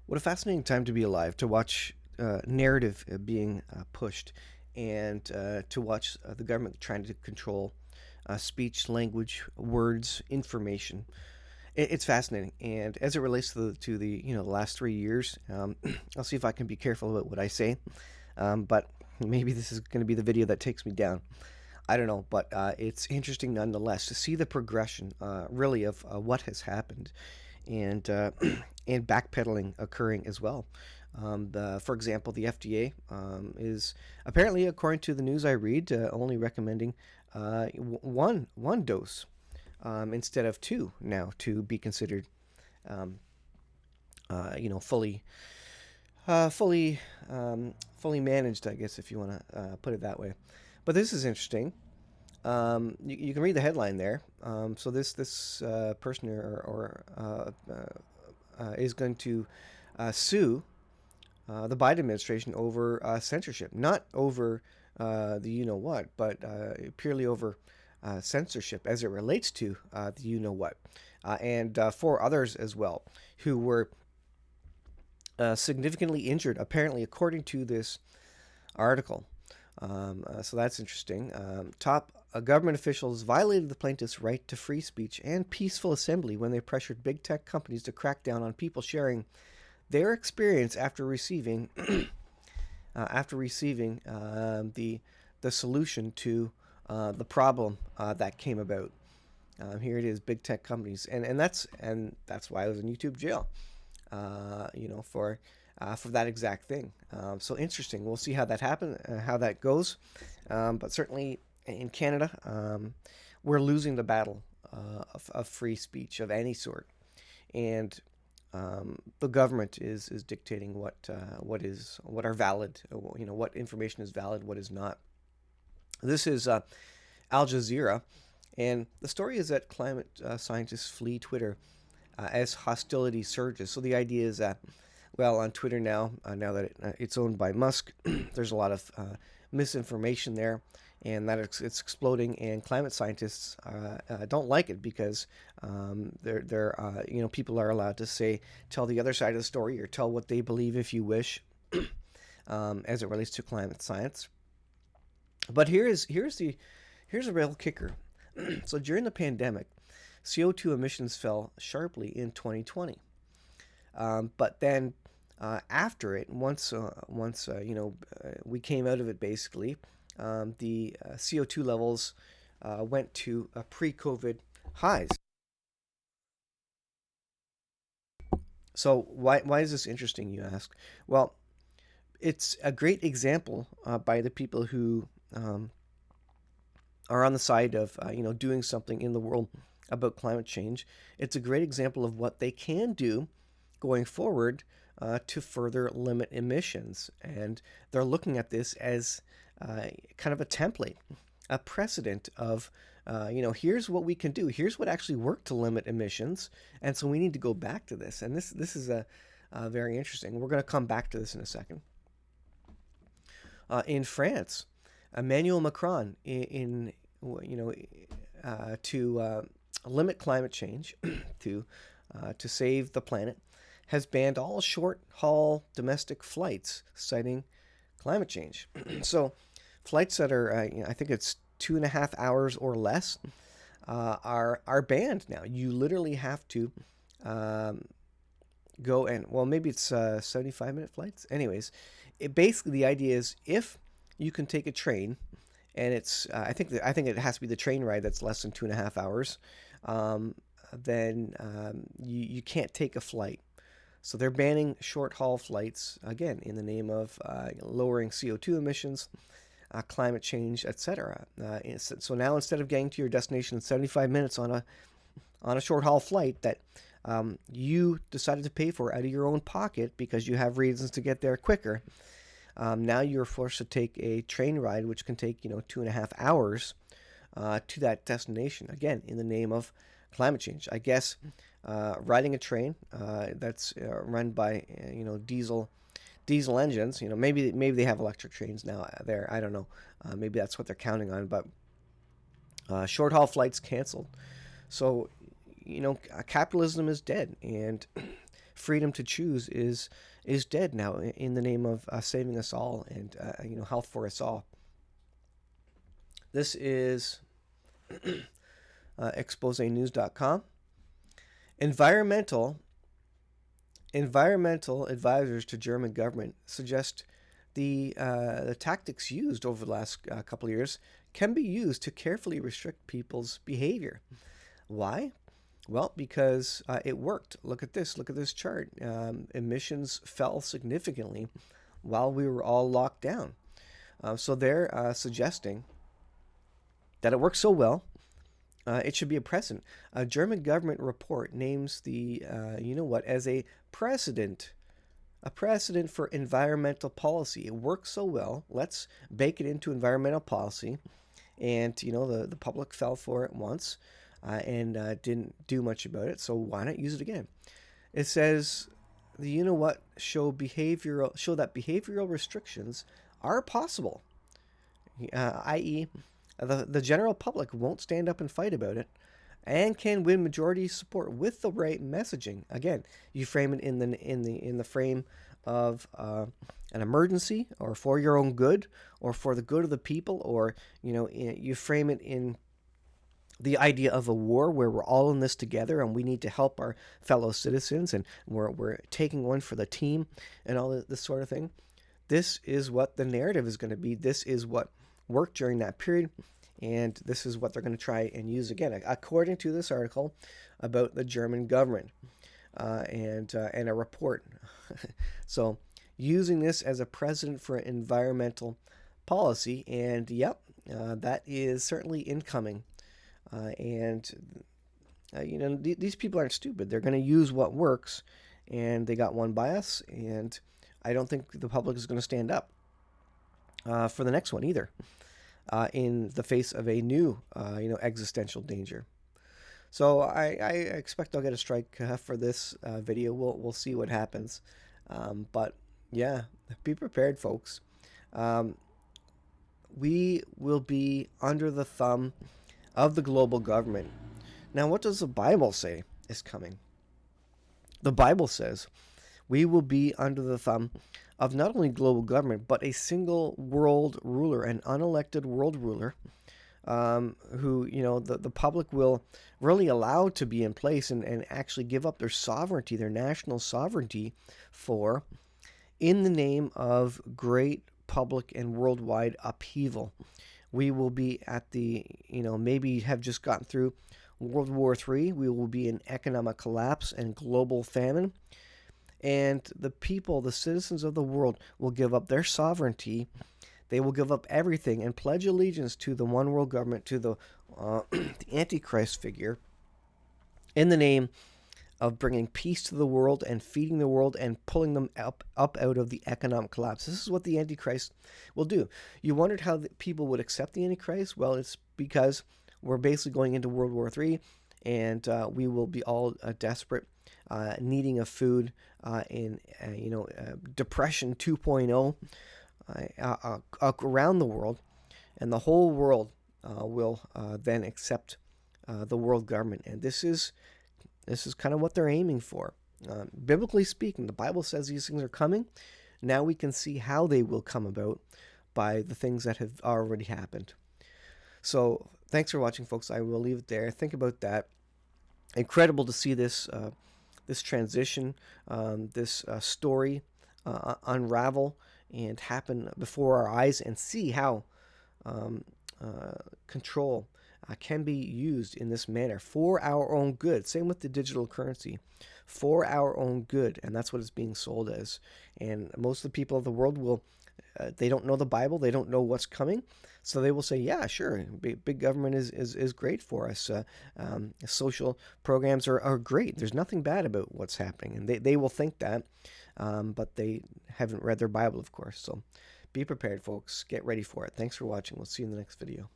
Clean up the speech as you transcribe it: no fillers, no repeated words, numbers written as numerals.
What a fascinating time to be alive, to watch narrative being pushed, and to watch the government trying to control speech, language, words, information. It's fascinating, and as it relates to the last 3 years, I'll see if I can be careful about what I say. But maybe this is going to be the video that takes me down. I don't know, but it's interesting nonetheless to see the progression, really, of what has happened, and and backpedaling occurring as well. For example, the FDA is apparently, according to the news I read, only recommending one dose instead of two now to be considered, um, fully fully fully managed, I guess, if you want to put it that way. But this is interesting. You can read the headline there. So this person is going to sue the Biden administration over censorship, not over the you know what, but purely over censorship as it relates to the you know what, and four others as well who were significantly injured, apparently, according to this article. So that's interesting. Top government officials violated the plaintiff's right to free speech and peaceful assembly when they pressured big tech companies to crack down on people sharing their experience after receiving the solution to the problem that came about. Here it is, big tech companies, and that's why I was in YouTube jail. For that exact thing. So interesting. We'll see how that happens, how that goes. But certainly in Canada, we're losing the battle of free speech of any sort, and the government is dictating what are valid. What information is valid, what is not. This is Al Jazeera, and the story is that climate scientists flee Twitter as hostility surges. So the idea is that, well, on Twitter now that it's owned by Musk, there's a lot of misinformation there, and that it's exploding. And climate scientists don't like it because people are allowed to tell the other side of the story or tell what they believe if you wish, as it relates to climate science. But here's a real kicker. So during the pandemic, CO2 emissions fell sharply in 2020. But then after it, once we came out of it, basically, the CO2 levels went to pre-COVID highs. So why is this interesting, you ask? Well, it's a great example by the people who are on the side of doing something in the world about climate change. It's a great example of what they can do going forward to further limit emissions, and they're looking at this as kind of a template, a precedent of here's what we can do, here's what actually worked to limit emissions, and so we need to go back to this. And this is a very interesting. We're going to come back to this in a second. In France, Emmanuel Macron, to limit climate change, to save the planet, has banned all short haul domestic flights, citing climate change. So, flights that are, I think it's 2.5 hours or less, are banned now. You literally have to go and, well, maybe it's 75-minute flights. Anyways, basically the idea is if you can take a train, and it's I think it has to be the train ride that's less than 2.5 hours, then you can't take a flight. So they're banning short haul flights again in the name of lowering CO2 emissions, climate change, etc. So now instead of getting to your destination in 75 minutes on a short haul flight that you decided to pay for out of your own pocket because you have reasons to get there quicker, now you're forced to take a train ride, which can take 2.5 hours to that destination. Again, in the name of climate change, I guess. Riding a train that's run by diesel engines. Maybe they have electric trains now there. I don't know. Maybe that's what they're counting on. But short haul flights canceled. So capitalism is dead, and freedom to choose is dead now in the name of saving us all and health for us all. This is exposenews.com. Environmental Environmental advisors to German government suggest the tactics used over the last couple of years can be used to carefully restrict people's behavior. Why? Well, because it worked. Look at this. Look at this chart. Emissions fell significantly while we were all locked down. So they're suggesting that it works so well, it should be a precedent. A German government report names the, as a precedent for environmental policy. It works so well. Let's bake it into environmental policy. And, the public fell for it once and didn't do much about it. So why not use it again? It says, show that behavioral restrictions are possible, i.e., the general public won't stand up and fight about it, and can win majority support with the right messaging. Again, you frame it in the frame of an emergency, or for your own good, or for the good of the people, or you frame it in the idea of a war where we're all in this together and we need to help our fellow citizens and we're taking one for the team and all this sort of thing. This is what the narrative is going to be. This is what worked during that period, and this is what they're going to try and use again, according to this article about the German government and a report. So using this as a precedent for environmental policy, and that is certainly incoming. These people aren't stupid. They're going to use what works, and they got one by us, and I don't think the public is going to stand up for the next one either, in the face of a new, existential danger. So I expect I'll get a strike for this video. We'll see what happens. But yeah, be prepared, folks. We will be under the thumb of the global government. Now, what does the Bible say is coming? The Bible says we will be under the thumb of not only global government, but a single world ruler, an unelected world ruler, who, the public will really allow to be in place and actually give up their sovereignty, their national sovereignty for, in the name of great public and worldwide upheaval. We will be at the, maybe have just gotten through World War III. We will be in economic collapse and global famine. And the people, the citizens of the world, will give up their sovereignty. They will give up everything and pledge allegiance to the one world government, to the Antichrist figure, in the name of bringing peace to the world and feeding the world and pulling them up out of the economic collapse. This is what the Antichrist will do. You wondered how the people would accept the Antichrist? Well, it's because we're basically going into World War III, and we will be all desperate, needing of food, in Depression 2.0 around the world, and the whole world will then accept the world government. And this is kind of what they're aiming for. Biblically speaking, the Bible says these things are coming. Now we can see how they will come about by the things that have already happened. So thanks for watching, folks. I will leave it there. Think about that. Incredible to see this transition, this story unravel and happen before our eyes, and see how control can be used in this manner for our own good. Same with the digital currency, for our own good, and that's what it's being sold as. And most of the people of the world will, they don't know the Bible, they don't know what's coming, so they will say, yeah, sure, big government is great for us. Social programs are great. There's nothing bad about what's happening, and they will think that, but they haven't read their Bible, of course. So be prepared, folks. Get ready for it. Thanks for watching. We'll see you in the next video.